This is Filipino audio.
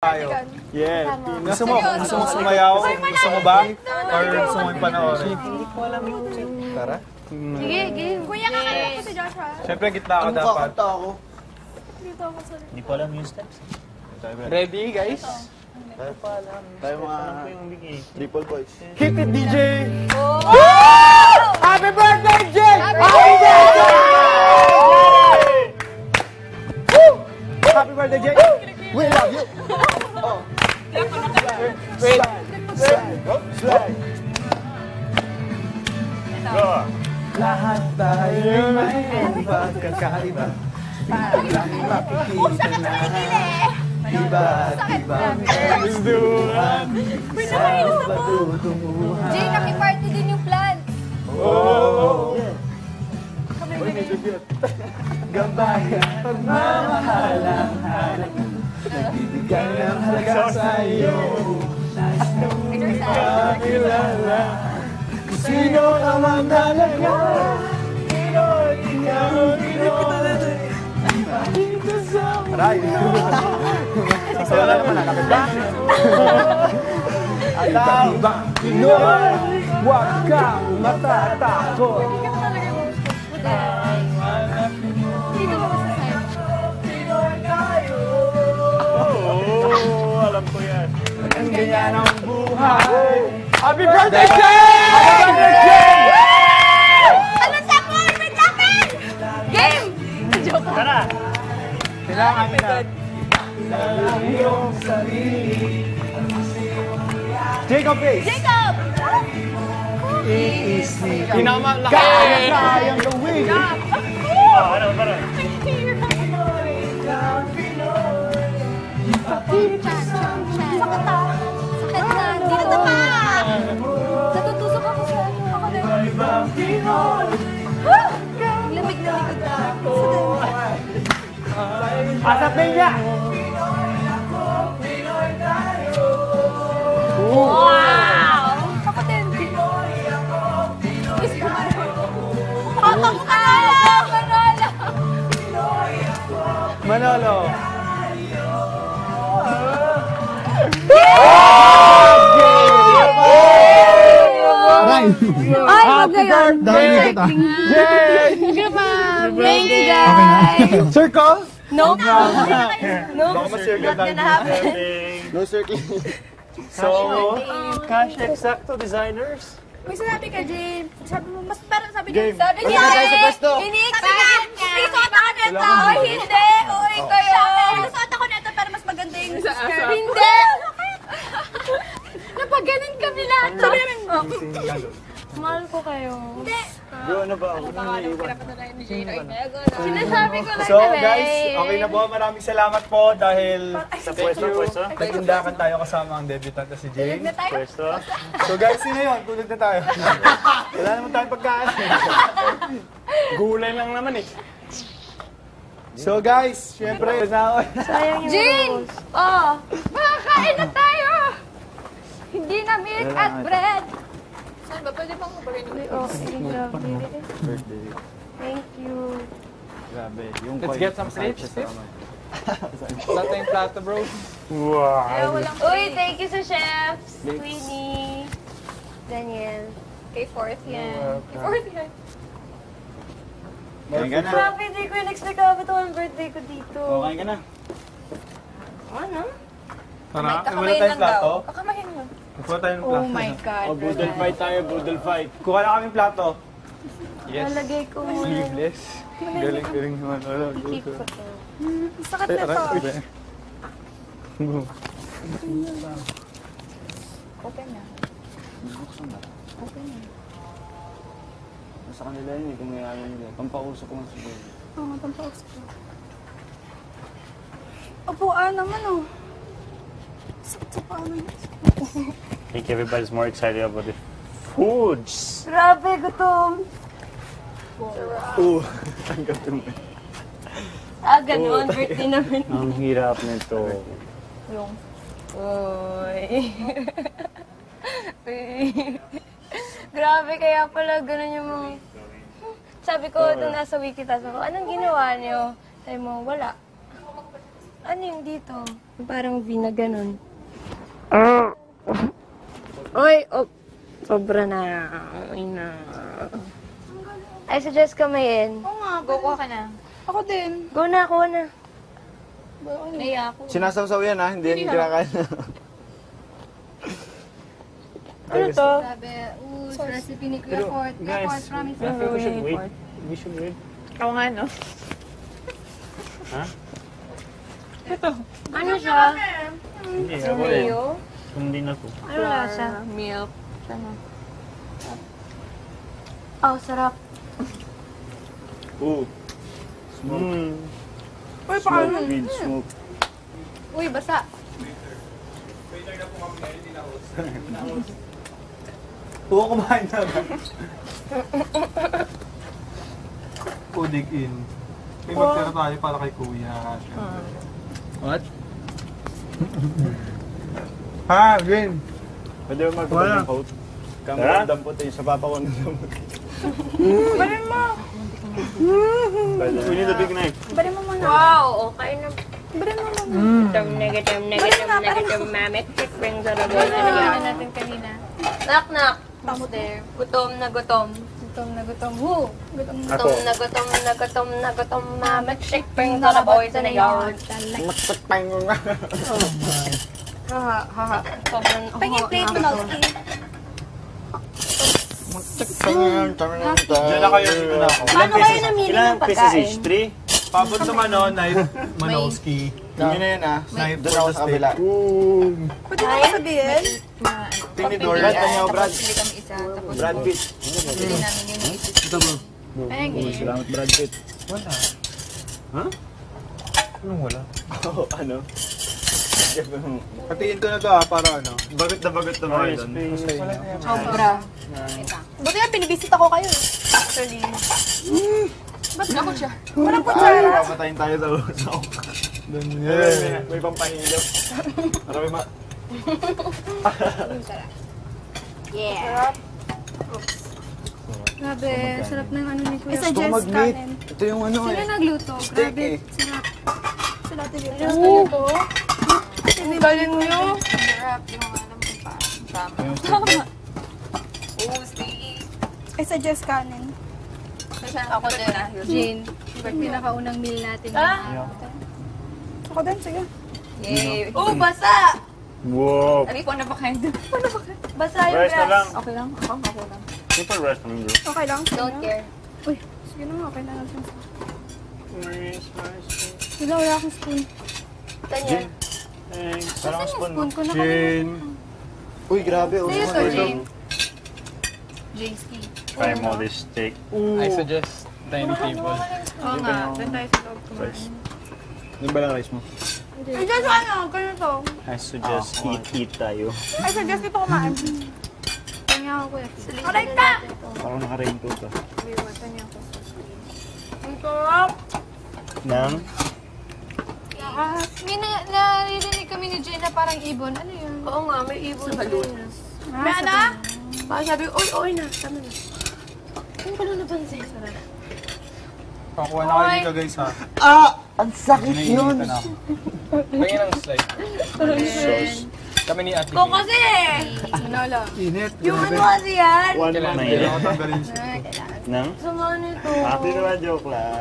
tayo. Yeah. Gusto mo sumayaw? Gusto mo ba? Or gusto mo yung panoorin? Hindi ko alam yung Tara. Sige, game. Kuya, kakanta ko si Joshua. Siyempre, gitna ka dapat. Dito ako sa... Hindi ko alam yung steps. Ready, guys? Tayo mga triple boys. Hit it, DJ! Happy birthday, Jay! Happy birthday, Jay! We love you! Wait. Lahat tayo may pagkakaiba. Biglang makikita na iba't ibang kagustuhan sa patutunguhan. Jay, nakiparty din yung plan. Gabay at pagmamahal ang hanap mo. Nagbibigay ng halaga sa'yo. Nais mong makilala kung sino ang magdalaga. Sino ikaw, dito sa aray. Sasayaw na naman, nakapit ba? Ataw, Pinoy, huwag kang matatakot. Dito mo masasayaw. Alam ko yan. Ang ganyan ang buhay. Happy birthday, Jay! Happy birthday, Ano sa mo? Wait namin! Game! Joke. Tara! Kailangan na. Ang iyong sarili. Jacob Pace. Jacob! Easy. Tinama lang. Kayang gawin. Ano? Sakit na. Sakit na. Dito pa! Natutusok ako sa ano. Ako din. Lamig na likod ko. Asapin niya. Wow! Ako din. Papa ko Manolo. Ay, magayon. Dami kita. Yay! Thank you, guys. Circle? No. No. Baka ma-circle Not gonna happen. No circle. So, Cash Exacto Designers. May sinabi ka, Jane. Sabi mo, mas parang sabi Game. niya. Sabi Wala niya, tayo sa pwesto. ini-expect niya. Isuot ako nito. O, hindi. Uy, kayo. Isuot ako nito, pero mas maganda yung skirt. Hindi. Napaganon kami lahat. Sabi namin, mahal ko kayo. Hindi. Bro, ano ba ako? Sinasabi ko lang So kami. guys, okay na po. Maraming salamat po dahil Sa pwesto. nagtindakan tayo kasama ang debutant na si Jane. Na tayo. Pwesto. So guys, sino yun? Tulog na tayo. Wala naman tayong pagkain. Gulay lang naman eh. So guys, syempre, Jane! Oh, makakain na tayo! Hindi na meat at bread. Saan ba? Pwede pang mabarin yung Birthday. Thank you. Grabe. Yung let's get some sleeps. Plato yung plato, bro. Wow. Uy, thank you sa chefs. Queenie. Daniel. Kay Fourth yan. Kay Fourth yan. Kain ka na. Grabe, hindi ko yung nag-start ang birthday ko dito. Kain ka na. Ano? Tara, wala tayong plato. Kakamahin mo. Kuha tayong plato. Oh my God. Boodle fight tayo, boodle fight. Kuha na kaming plato. Yes. Nalagay ko muna. Sleeveless. Galing naman. Wala. Keep ko to. Sakit na to. Open na. Buksan na. Open na. Sa kanila yun eh, kung may ayaw nila. Pampausok ko nga siguro. Oo, nga, pampausap ko. Upuan naman, oh. Sakit sa paano yun. I think everybody's more excited about the foods. Grabe, gutom. Tanggap mo. Ganun. Birthday naman. Ang hirap nito. Yung... Uy. Grabe, kaya pala ganun yung mga... Sabi ko, ito nasa wiki, tapos ako, anong ginawa niyo? Sabi mo, wala. Ano yung dito? Parang V na ganun. Oy, oh, sobra na. Ay na. I suggest kumain. Oo nga, go ka na. Ako din. Go na, kuha na. Naiya ako. Sinasawsaw yan ha, hindi yan kinakain. Ano to? Sabi, recipe ni Kuya Fort. Kuya Fort, promise. I think we should wait. We should wait. Oo nga, no? Ha? Ano siya? Hindi, ako rin. Mayo? Hindi na to. Ano lasa? Milk. Ano? Oh, sarap. Ooh. Smoke. Uy, Smoke, weed, smoke. Uy, basa. Oo, kumain na ba? Dig in. May magtira tayo para kay Kuya. What? Ha, Green. Pwede ba magpapag ng coat? Kamera ang dampot eh, sa papa ko ng dampot. Balin mo. We need a big knife. Balin mo muna. Wow, okay na. Balin mo muna. Negative, mamit. Chick brings out a good Ano idea. natin kanina? Knock, knock. Who's there? Gutom na gutom. Gutom na gutom. Who? Gutom na. Ako. Gutom na gutom. Mamit. Chick brings out a boys in the yard. Magsakpang mo nga. Haha, haha. Sobrang Pahingin plate mo, Nolski. Diyan na kayo, dito na ako. Paano kayo namili Ilan ng pieces pagkain? each? 3? Pabot naman o, knife Manowski. Yun na yun ah. Knife doon ako sa kabila. Pwede na ko sabihin? Tinidor. Brad, kanya o Brad. Pili kami isa. Tapos Brad Pitt. pili namin yung isa. Ito bro. Ayun, Salamat, Brad Pitt. Wala. Ha? Anong wala? Oo, ano? Patiin ko na to ah, para ano. Bagot na mga Nice, doon. please. Sobra. Buti nga, binibisit ako kayo. Actually. Ba't ako siya? Walang kutsara. Papatayin tayo sa usaw. Doon yan. May pampahilap. Para may Yeah. Grabe, sarap ng ano ni Kuya. Ito mag-meat. Ito yung ano Sino eh. nagluto? Steak Grabe, eh. sarap. Sila tigil. Nagluto? Galing nyo. Sarap. Yung mga alam ko pa. Tama. Oh, steak. I suggest kanin. Ako din. Jane, pinakaunang meal natin. Ako din, sige. Yay. Oh, basa! Wow. Ano na ba kayo? Basa yung Rice na grass. lang. Okay lang? Okay lang. Simple rice naman, bro. Okay lang? Don't care. Uy, sige na nga, okay na natin. Rice. Wala akong spoon. Tanya. Thanks. Parang spoon mo. Spoon ko na Chin. Uy, grabe. Sa'yo to, Jane. Jane's key. Try mo this steak. I suggest dining table. Oo nga, doon tayo sa loob kumain. Yung ba lang rice mo? Ay, dyan sa ano, ganito. I suggest eat tayo. Ay, suggest dito kumain. Tanya ako, kuya. Aray ka! Parang naka-raincoat ka. Tanya ako. Ang sarap. Nang? May naririnig kami ni Jane na parang ibon. Ano yun? Oo nga, may ibon sa balunas. May ana? Baka sabi, oy, na. Tama na. Ano ko lang napansin? Sarap. Pakuha na kayo dito guys ha. Ang sakit yun! Pagin ang slide. Sauce. Kami ni Ate Ko May. kasi! Manolo. Init. Yung ano kasi yan? One Kailangan. man. Kailangan ko tanggalin siya. Nang? Sama nito. Happy naman, joke lang.